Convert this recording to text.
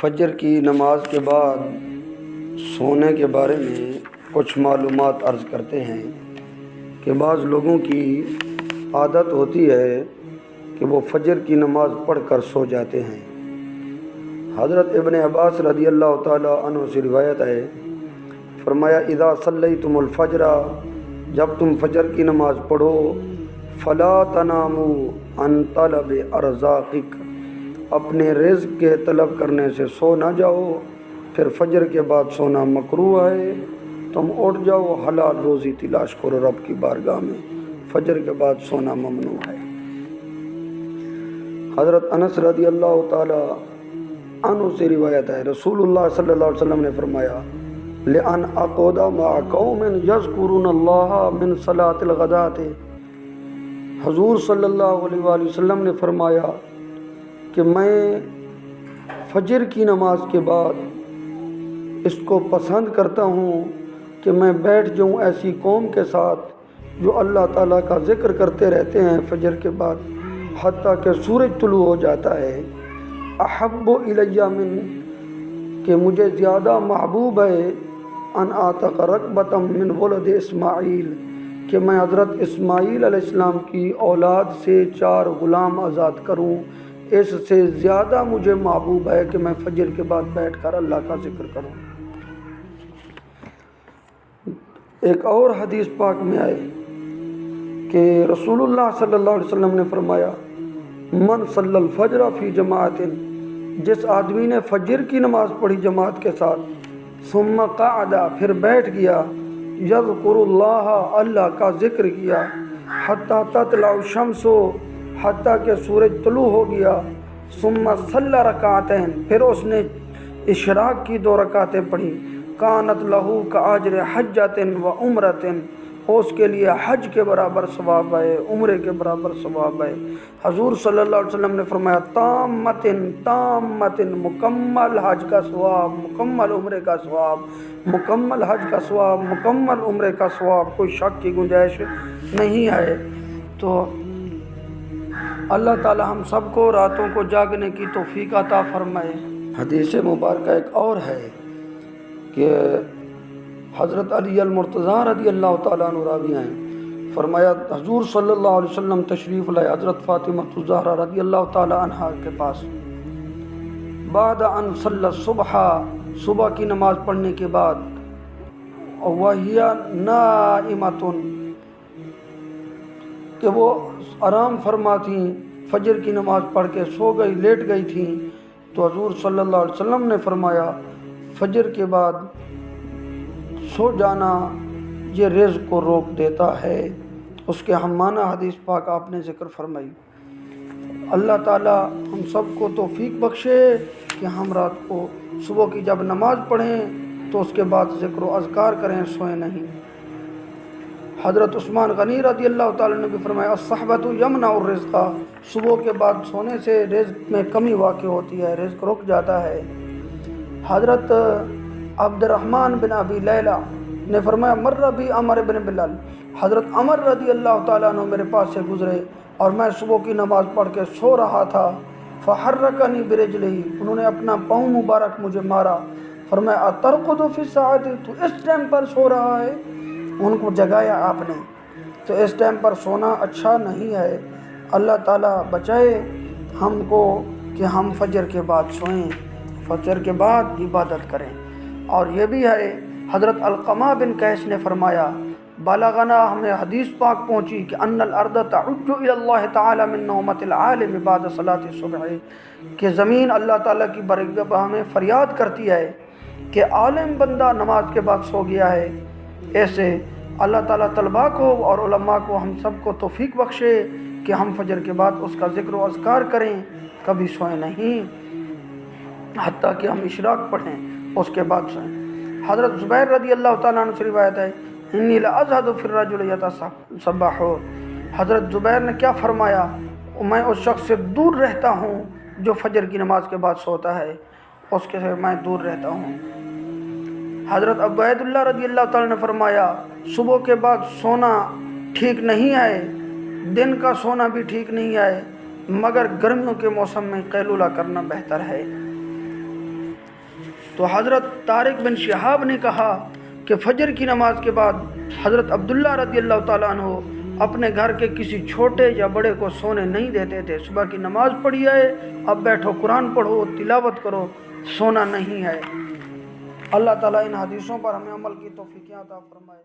فجر کی نماز کے بعد سونے کے بارے میں کچھ معلومات عرض کرتے ہیں کہ بعض لوگوں کی عادت ہوتی ہے کہ وہ فجر کی نماز پڑھ کر سو جاتے ہیں۔ حضرت ابن عباس رضی اللہ تعالیٰ عنہ سے روایت ہے، فرمایا اذا صلیتم الفجر، جب تم فجر کی نماز پڑھو، فلا تناموا عن طلب ارزاقک، اپنے رزق کے طلب کرنے سے سو نہ جاؤ، پھر فجر کے بعد سونا مکروہ ہے، تم اٹھ جاؤ حلال روزی تلاش کرو رب کی بارگاہ میں، فجر کے بعد سونا ممنوع ہے۔ حضرت انس رضی اللہ تعالی عنہ سے روایت ہے، رسول اللہ صلی اللہ علیہ وسلم نے فرمایا لأن اقعد مع قوم یذکرون اللہ من صلاة الغداۃ، حضور صلی اللہ علیہ وآلہ وسلم نے فرمایا کہ میں فجر کی نماز کے بعد اس کو پسند کرتا ہوں کہ میں بیٹھ جاؤں ایسی قوم کے ساتھ جو اللہ تعالیٰ کا ذکر کرتے رہتے ہیں فجر کے بعد حتیٰ کہ سورج طلوع ہو جاتا ہے۔ احب الی من، کہ مجھے زیادہ محبوب ہے، ان اعتق رقبۃ من ولد اسماعیل، کہ میں حضرت اسماعیل علیہ السلام کی اولاد سے 4 غلام آزاد کروں، اس سے زیادہ مجھے محبوب ہے کہ میں فجر کے بعد بیٹھ کر اللہ کا ذکر کروں۔ ایک اور حدیث پاک میں آئے کہ رسول اللہ صلی اللہ علیہ وسلم نے فرمایا من صلی الفجر فی جماعت، جس آدمی نے فجر کی نماز پڑھی جماعت کے ساتھ، ثم قعد، پھر بیٹھ گیا، یذکر اللہ، اللہ کا ذکر کیا، حتی تطلع الشمس، حتیٰ کہ سورج طلوع ہو گیا، ثم صلی رکعتین، پھر اس نے اشراق کی 2 رکعتیں پڑھی، کانت لہو کاجر حجۃ و عمرۃ، اس کے لیے حج کے برابر ثواب ہے، عمرے کے برابر ثواب ہے۔ حضور صلی اللہ علیہ وسلم نے فرمایا تامۃ، مکمل حج کا ثواب، مکمل عمرے کا ثواب، مکمل حج کا ثواب، مکمل عمرے کا ثواب، کوئی شک کی گنجائش نہیں ہے۔ تو اللہ تعالی ہم سب کو راتوں کو جاگنے کی توفیق عطا فرمائے۔ حدیث مبارکہ ایک اور ہے کہ حضرت علی المرتضیٰ رضی اللہ تعالیٰ عنہ راوی ہیں، فرمایا حضور صلی اللہ علیہ وسلم تشریف لائے حضرت فاطمہ الزہرا رضی اللہ تعالیٰ عنہا کے پاس، بعد ان صلی الصبح، صبح کی نماز پڑھنے کے بعد، وہی نائمۃ، کہ وہ آرام فرما تھیں، فجر کی نماز پڑھ کے سو گئی، لیٹ گئی تھیں، تو حضور صلی اللہ علیہ وسلم نے فرمایا فجر کے بعد سو جانا یہ رزق کو روک دیتا ہے۔ اس کے ہمانہ حدیث پاک آپ نے ذکر فرمائی۔ اللہ تعالی ہم سب کو توفیق بخشے کہ ہم رات کو صبح کی جب نماز پڑھیں تو اس کے بعد ذکر و اذکار کریں، سوئیں نہیں۔ حضرت عثمان غنی رضی اللہ تعالیٰ نے بھی فرمایا الصحبۃ یمنع الرزق، صبح کے بعد سونے سے رزق میں کمی واقع ہوتی ہے، رزق رک جاتا ہے۔ حضرت عبد الرحمن بن ابی لیلہ نے فرمایا مر بی عمر بن بلال، حضرت عمر رضی اللہ تعالیٰ عنہ میرے پاس سے گزرے اور میں صبح کی نماز پڑھ کے سو رہا تھا، فحرکنی برجلہ، انہوں نے اپنا پاؤں مبارک مجھے مارا، فرمایا اترقد فی الساعۃ، تو اس ٹائم پر سو رہا ہے؟ ان کو جگایا آپ نے۔ تو اس ٹائم پر سونا اچھا نہیں ہے، اللہ تعالیٰ بچائے ہم کو کہ ہم فجر کے بعد سوئیں، فجر کے بعد عبادت کریں۔ اور یہ بھی ہے حضرت علقمہ بن قیس نے فرمایا بلغنا، ہمیں حدیث پاک پہنچی کہ ان الارض تعج الی اللہ تعالی من نومۃ العالم بعد صلاۃ الصبح، کہ زمین اللہ تعالیٰ کی بارگاہ میں فریاد کرتی ہے کہ عالم بندہ نماز کے بعد سو گیا ہے۔ ایسے اللہ تعالیٰ طلباء کو اور علماء کو ہم سب کو توفیق بخشے کہ ہم فجر کے بعد اس کا ذکر و اذکار کریں، کبھی سوئیں نہیں حتیٰ کہ ہم اشراق پڑھیں، اس کے بعد سوئیں۔ حضرت زبیر رضی اللہ تعالیٰ عنہ سے روایت ہے انی لازہد فی الرجل یتسبح، حضرت زبیر نے کیا فرمایا، میں اس شخص سے دور رہتا ہوں جو فجر کی نماز کے بعد سوتا ہے، اس کے سے میں دور رہتا ہوں۔ حضرت عبید اللہ رضی اللہ تعالیٰ نے فرمایا صبح کے بعد سونا ٹھیک نہیں ہے، دن کا سونا بھی ٹھیک نہیں ہے، مگر گرمیوں کے موسم میں قیلولہ کرنا بہتر ہے۔ تو حضرت طارق بن شہاب نے کہا کہ فجر کی نماز کے بعد حضرت عبداللہ رضی اللہ تعالیٰ عنہ اپنے گھر کے کسی چھوٹے یا بڑے کو سونے نہیں دیتے تھے. صبح کی نماز پڑھی ہے، اب بیٹھو قرآن پڑھو، تلاوت کرو، سونا نہیں ہے. اللہ تعالیٰ ان حدیثوں پر ہمیں عمل کی توفیق عطا فرمائے.